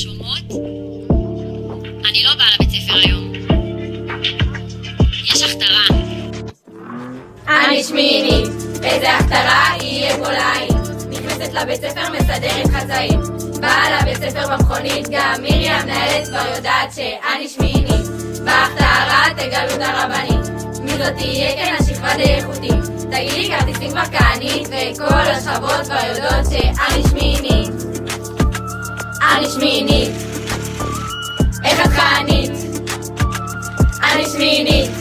שומעות? אני לא באה לבית ספר היום. יש הכתרה. אני שמינית, איזה הכתרה יהיה פה ליין. נכנסת לבית ספר מסדרת חצאים, באה לבית ספר במכונית, גם מירי המנהלת כבר יודעת שאני שמינית. בהכתרה תגלו את הרבנית, מי זאת תהיה כן השכבה די איכותית. תגידי כרטיסים כבר כענית, וכל השכבות כבר יודעות שאני שמינית. אני שמינית, איך את כענית? אני שמינית.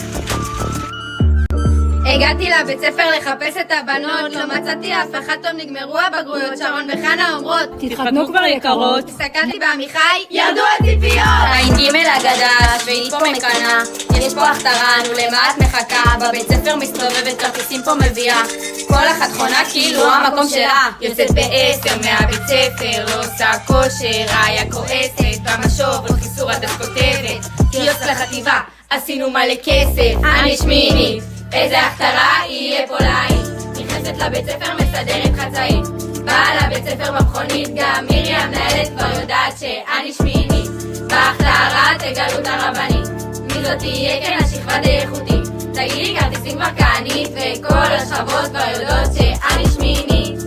הגעתי לבית ספר לחפש את הבנות, לא מצאתי אף אחד טוב, נגמרו הבגרויות, שרון וחנה אומרות תתחתנו כבר יקרות. הסתכלתי בעמיחי, ירדו הציפיות. עין ג' הגדש, והיא פה מקנה, יש פה הכתרה, נו למה את מחכה? בבית ספר מסתובבת, כרטיסים פה מביאה, כל אחת חונה כאילו המקום שלה. יוצאת ב10 מהבית ספר, לא עושה כושר, ראיה כועסת, במשוב עוד חיסור עד כותבת, קיוסק לחטיבה, עשינו מלא כסף. אני שמינית, איזה הכתרה יהיה פה ליין. נכנסת לבית ספר מסדרת חצאים, באה לבית ספר במכונית, גם מירי המנהלת כבר יודעת שאני שמינית. בהכתרה תגלו את הרבנית, מי זאת תהיה כן השכבה די איכותית. תגידי כרטיסים כבר כענית, וכל השכבות כבר יודעות שאני שמינית.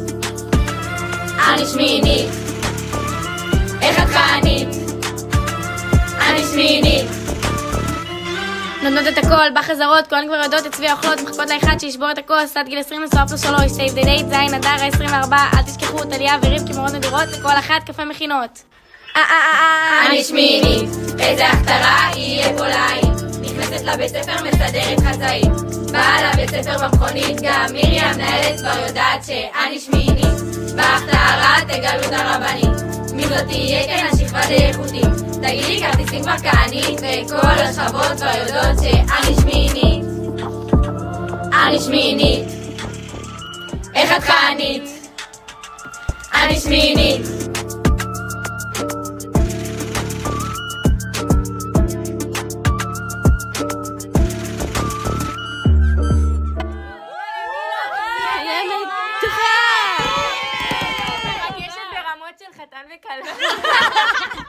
אני שמינית, איך את כענית? אני שמינית. נותנות את הכל, בחזרות, כולן כבר יודעות, הצביע אוכלות, מחכות לאחד שישבור את הכוס, עד גיל 20 נשואה פלוס 3, סייב די דייט, זין, אדר, 24, אל תשכחו, טליה ורבקי מאוד נדירות, לכל אחת קפה מכינות. אני שמינית, איזה הכתרה יהיה פה ליין. נכנסת לבית ספר מסדרת חצאים, באה לבית ספר במכונית, גם מירי המנהלת כבר יודעת שאני שמינית. בהכתרה תגלו את הרבנית, מי זאת תהיה כן השכבה די איכותית. תגידי כרטיסים כבר כענית, וכל השכבות כבר יודעות שאני שמינית. אני שמינית, איך את כענית? אני שמינית. מרגשת ברמות של חתן וכלה.